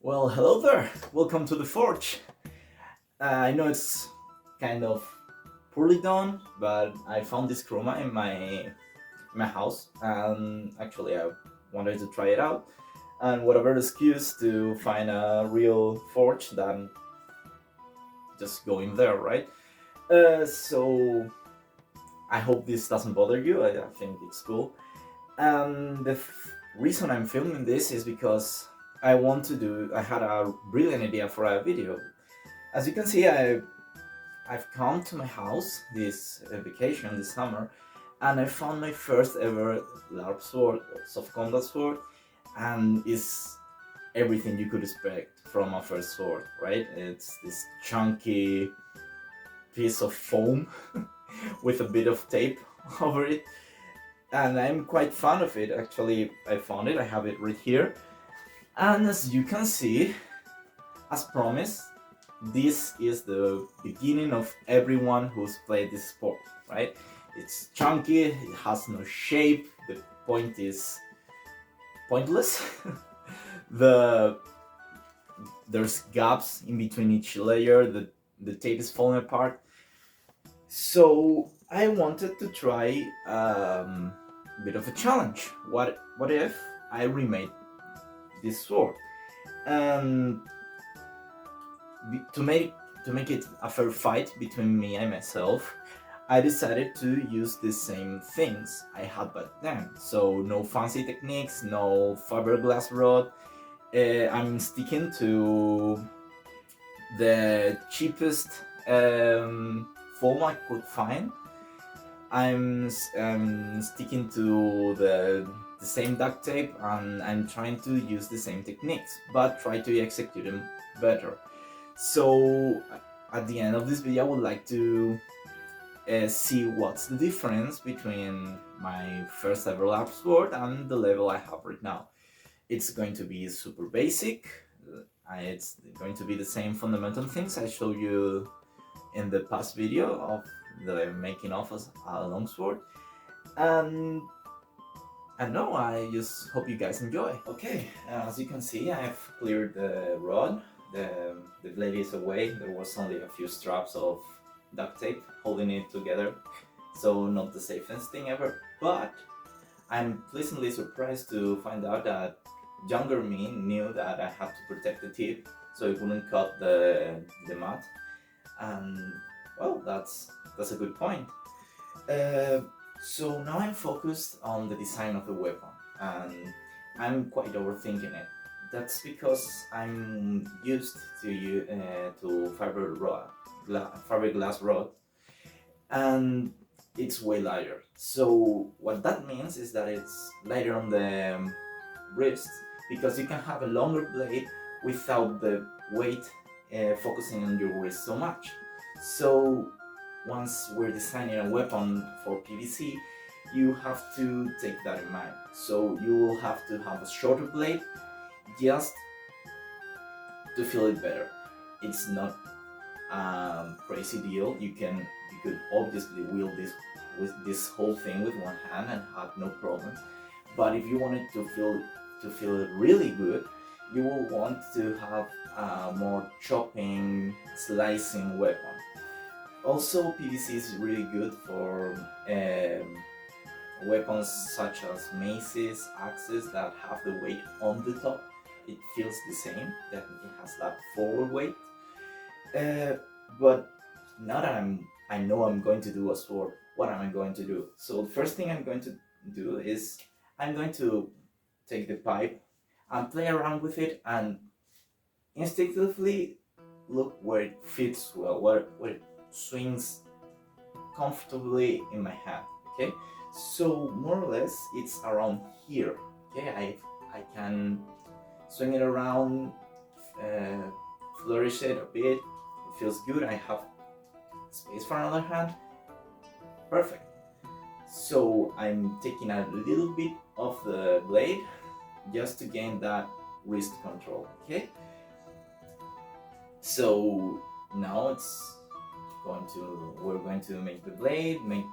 Well, hello there. Welcome to the Forge. I know it's kind of poorly done, but I found this chroma in my house, and actually I wanted to try it out. And whatever excuse to find a real forge, then just go in there, right? So I hope this doesn't bother you. I think it's cool. And the reason I'm filming this is because I had a brilliant idea for a video. As you can see, I've come to my house this vacation this summer, and I found my first ever LARP sword, or soft combat sword, and it's everything you could expect from a first sword, right? It's this chunky piece of foam with a bit of tape over it, and I'm quite fan of it. Actually, I found it, I have it right here, and as you can see, as promised, this is the beginning of everyone who's played this sport, right? It's chunky, it has no shape, the point is pointless. the There's gaps in between each layer, the tape is falling apart. So I wanted to try a bit of a challenge. What if I remade this sword? And to make it a fair fight between me and myself, I decided to use the same things I had back then. So no fancy techniques, no fiberglass rod. I'm sticking to the cheapest foam I could find. I'm sticking to the same duct tape, and I'm trying to use the same techniques, but try to execute them better. So at the end of this video, I would like to see what's the difference between my first ever lap sword and the level I have right now. It's going to be super basic. It's going to be the same fundamental things I showed you in the past video of the making of a longsword. And no, I just hope you guys enjoy. Okay, as you can see, I have cleared the rod. The blade is away. There was only a few straps of duct tape holding it together, so not the safest thing ever. But I'm pleasantly surprised to find out that younger me knew that I had to protect the tip so it wouldn't cut the mat. And well, that's a good point. So now I'm focused on the design of the weapon, and I'm quite overthinking it. That's because I'm used to fiberglass rod, and it's way lighter. So what that means is that it's lighter on the wrist, because you can have a longer blade without the weight focusing on your wrist so much. So once we're designing a weapon for PVC, you have to take that in mind. So you will have to have a shorter blade just to feel it better. It's not a crazy deal. You could obviously wield this whole thing with one hand and have no problems. But if you want it to feel really good, you will want to have a more chopping, slicing weapon. Also, PVC is really good for weapons such as maces, axes that have the weight on the top. It feels the same, that it has that forward weight. But now that I know I'm going to do a sword, what am I going to do? So the first thing I'm going to do is I'm going to take the pipe and play around with it and instinctively look where it fits well, where it swings comfortably in my hand. Okay, so more or less it's around here. Okay, I can swing it around, flourish it a bit. It feels good. I have space for another hand. Perfect. So I'm taking a little bit of the blade just to gain that wrist control. Okay, so now we're going to make the blade, make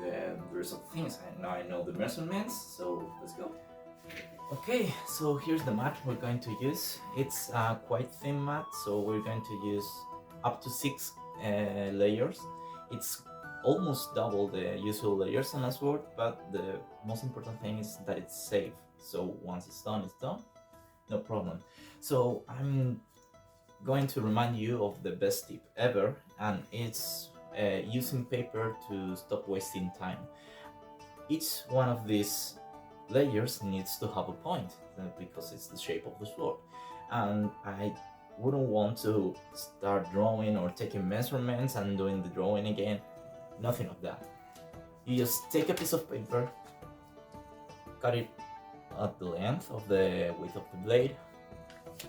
the rest of the things. And now I know the measurements, so let's go. Okay, so here's the mat we're going to use. It's a quite thin mat, so we're going to use up to 6 layers. It's almost double the usual layers on a sword, but the most important thing is that it's safe. So once it's done, no problem. So I'm going to remind you of the best tip ever, and it's using paper to stop wasting time. Each one of these layers needs to have a point because it's the shape of the sword, and I wouldn't want to start drawing or taking measurements and doing the drawing again. Nothing of that. You just take a piece of paper, cut it at the length of the width of the blade,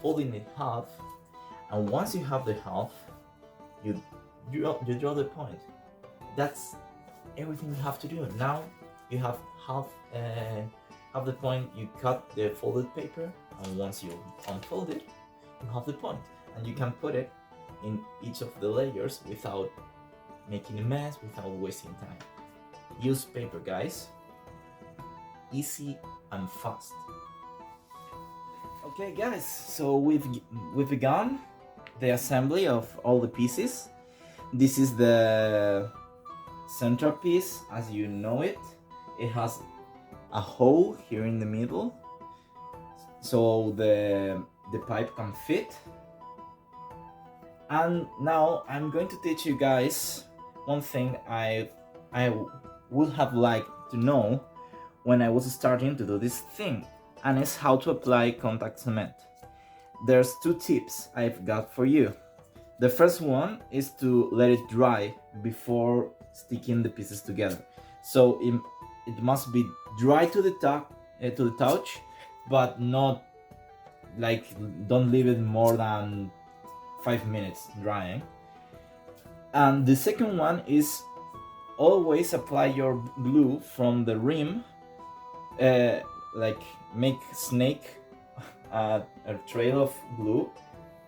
folding it half, and once you have the half, you draw the point. That's everything you have to do. Now you have half the point. You cut the folded paper, and once you unfold it, you have the point, and you can put it in each of the layers without making a mess, without wasting time. Use paper, guys. Easy and fast. Okay, guys, so we've begun the assembly of all the pieces. This is the centerpiece as you know it. It has a hole here in the middle, so the pipe can fit. And now I'm going to teach you guys one thing I would have liked to know when I was starting to do this thing, and it's how to apply contact cement. There's 2 tips I've got for you. The first one is to let it dry before sticking the pieces together. So it must be dry to the touch, but not like, don't leave it more than 5 minutes drying. And the second one is always apply your glue from the rim, like make snake a trail of glue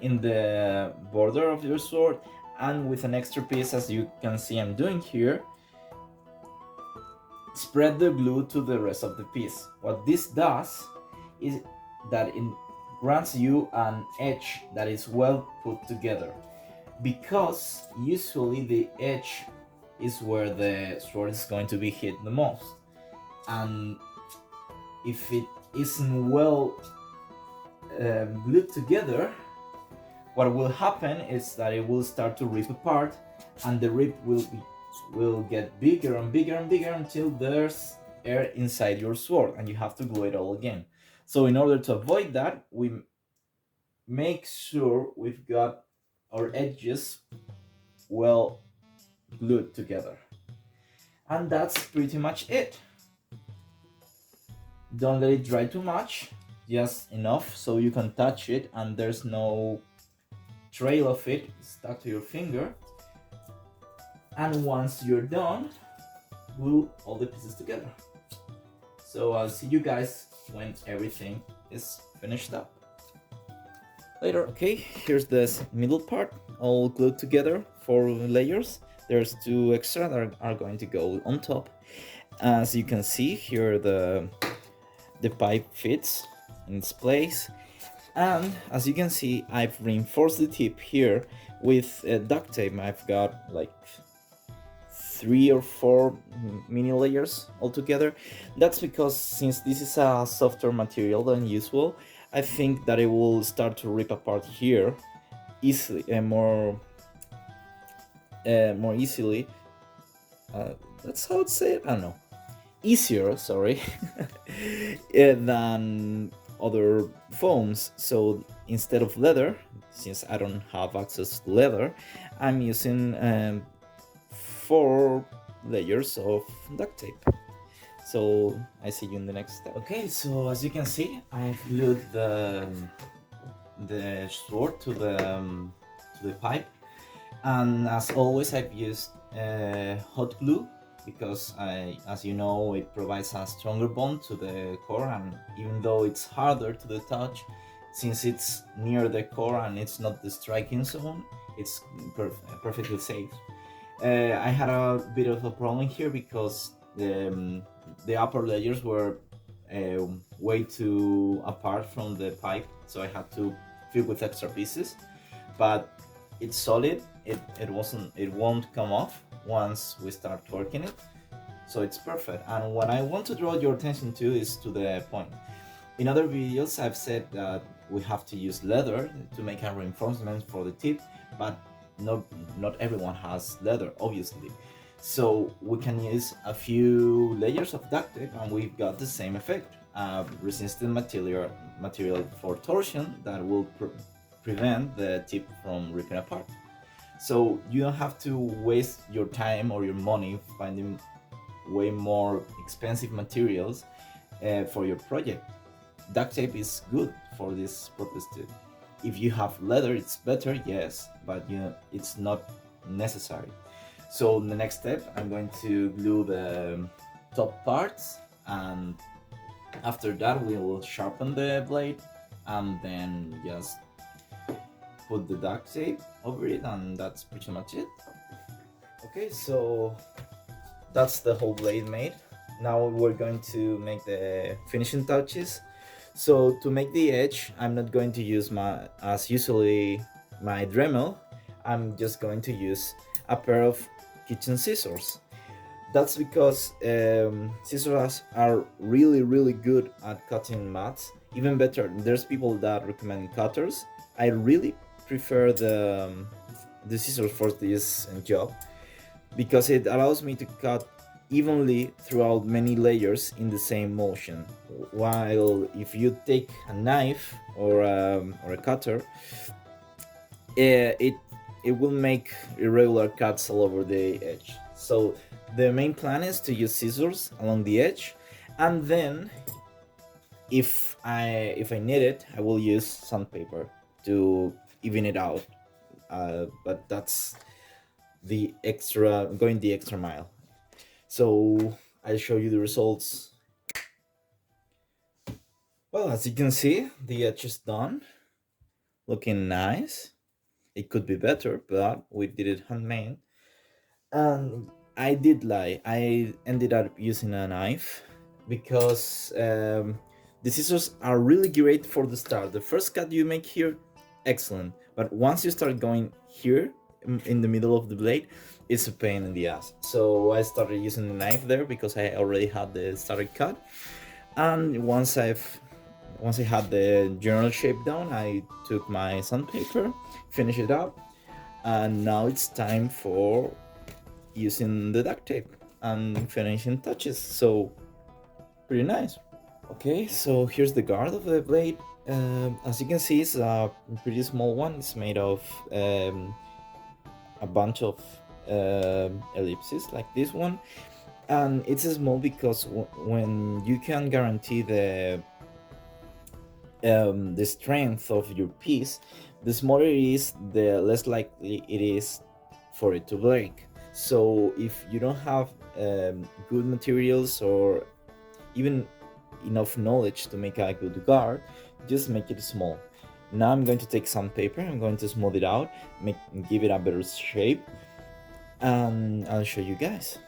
in the border of your sword, and with an extra piece, as you can see I'm doing here, spread the glue to the rest of the piece. What this does is that it grants you an edge that is well put together, because usually the edge is where the sword is going to be hit the most, and if it isn't well glued together, what will happen is that it will start to rip apart, and the rip will get bigger and bigger and bigger until there's air inside your sword, and you have to glue it all again. So in order to avoid that, we make sure we've got our edges well glued together. And that's pretty much it. Don't let it dry too much, just enough so you can touch it and there's no trail of it stuck to your finger. And once you're done, glue all the pieces together. So I'll see you guys when everything is finished up. Later. Okay, here's this middle part, all glued together, 4 layers. There's 2 extra that are going to go on top. As you can see here, the pipe fits in its place, and as you can see, I've reinforced the tip here with duct tape. I've got like 3 or 4 mini layers altogether. That's because since this is a softer material than usual, I think that it will start to rip apart here easily, more easily. That's how it's said. I don't know. Easier, sorry, than other foams. So instead of leather, since I don't have access to leather, I'm using 4 layers of duct tape. So I see you in the next step. Okay, so as you can see, I've glued the sword to the pipe, and as always, I've used hot glue because as you know, it provides a stronger bond to the core, and even though it's harder to the touch, since it's near the core and it's not the striking zone, it's perfectly safe. I had a bit of a problem here because the upper layers were way too apart from the pipe, so I had to fill with extra pieces. But it's solid. It won't come off once we start working it. So it's perfect. And what I want to draw your attention to is to the point. In other videos, I've said that we have to use leather to make a reinforcement for the tip, but not everyone has leather, obviously. So we can use a few layers of duct tape and we've got the same effect. Resistant material for torsion that will prevent the tip from ripping apart. So you don't have to waste your time or your money finding way more expensive materials for your project. Duct tape is good for this purpose too. If you have leather, it's better, yes, but it's not necessary. So in the next step, I'm going to glue the top parts, and after that we will sharpen the blade and then just put the duct tape over it, and that's pretty much it. Okay, so that's the whole blade made. Now we're going to make the finishing touches. So to make the edge, I'm not going to use as usually my Dremel. I'm just going to use a pair of kitchen scissors. That's because scissors are really good at cutting mats. Even better, there's people that recommend cutters. I really prefer the scissors for this job because it allows me to cut evenly throughout many layers in the same motion. While if you take a knife or a cutter, it will make irregular cuts all over the edge. So the main plan is to use scissors along the edge, and then if I need it, I will use sandpaper to even it out. But that's going the extra mile. So I'll show you the results. Well, as you can see, the edge is done, looking nice. It could be better, but we did it handmade. And I did lie. I ended up using a knife because the scissors are really great for the start. The first cut you make here, excellent. But once you start going here in the middle of the blade, it's a pain in the ass. So I started using the knife there because I already had the started cut. And once I had the general shape down, I took my sandpaper, finished it up, and now it's time for using the duct tape and finishing touches. So pretty nice. Okay, so here's the guard of the blade. As you can see, it's a pretty small one. It's made of a bunch of ellipses like this one, and it's small because when you can guarantee the strength of your piece, the smaller it is, the less likely it is for it to break. So if you don't have good materials or even enough knowledge to make a good guard, just make it small. Now I'm going to take some paper, I'm going to smooth it out, give it a better shape, and I'll show you guys.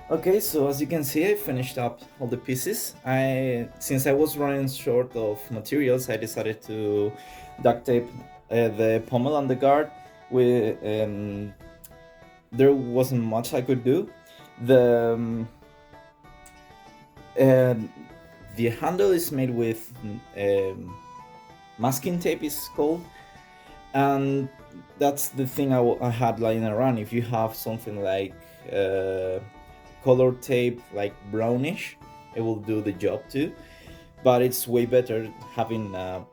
Okay, so as you can see, I finished up all the pieces. Since I was running short of materials, I decided to duct tape the pommel and the guard. There wasn't much I could do. The handle is made with masking tape, is called, and that's the thing I had lying around. If you have something like color tape, like brownish, it will do the job too, but it's way better having a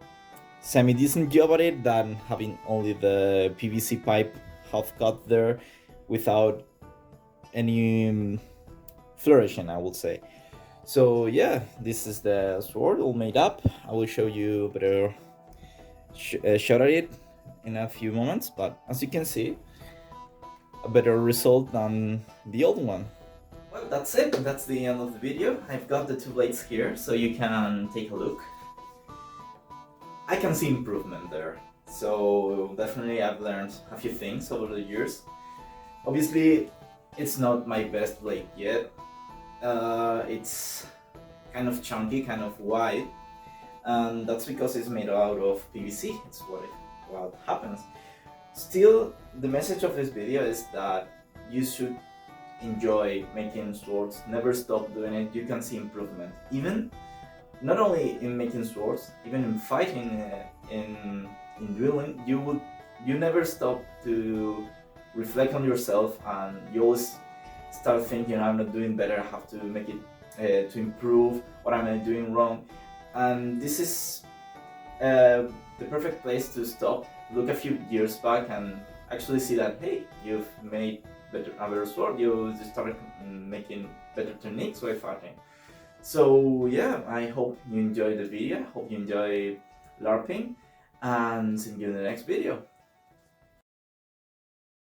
semi-decent job at it than having only the PVC pipe half cut there without any flourishing, I would say. So yeah, this is the sword all made up. I will show you a better shot at it in a few moments, but as you can see, a better result than the old one. Well, that's it. That's the end of the video. I've got the two blades here, so you can take a look. I can see improvement there. So definitely I've learned a few things over the years. Obviously, it's not my best blade yet. It's kind of chunky, kind of wide, and that's because it's made out of PVC. It's what happens. Still, the message of this video is that you should enjoy making swords. Never stop doing it. You can see improvement. Even not only in making swords, even in fighting, in dueling, you never stop to reflect on yourself, and you always start thinking, I'm not doing better. I have to make it to improve. What am I doing wrong? And this is the perfect place to stop, look a few years back, and actually see that, hey, you've made a better sword, you started making better techniques while fighting. So yeah, I hope you enjoyed the video, hope you enjoy LARPing, and see you in the next video.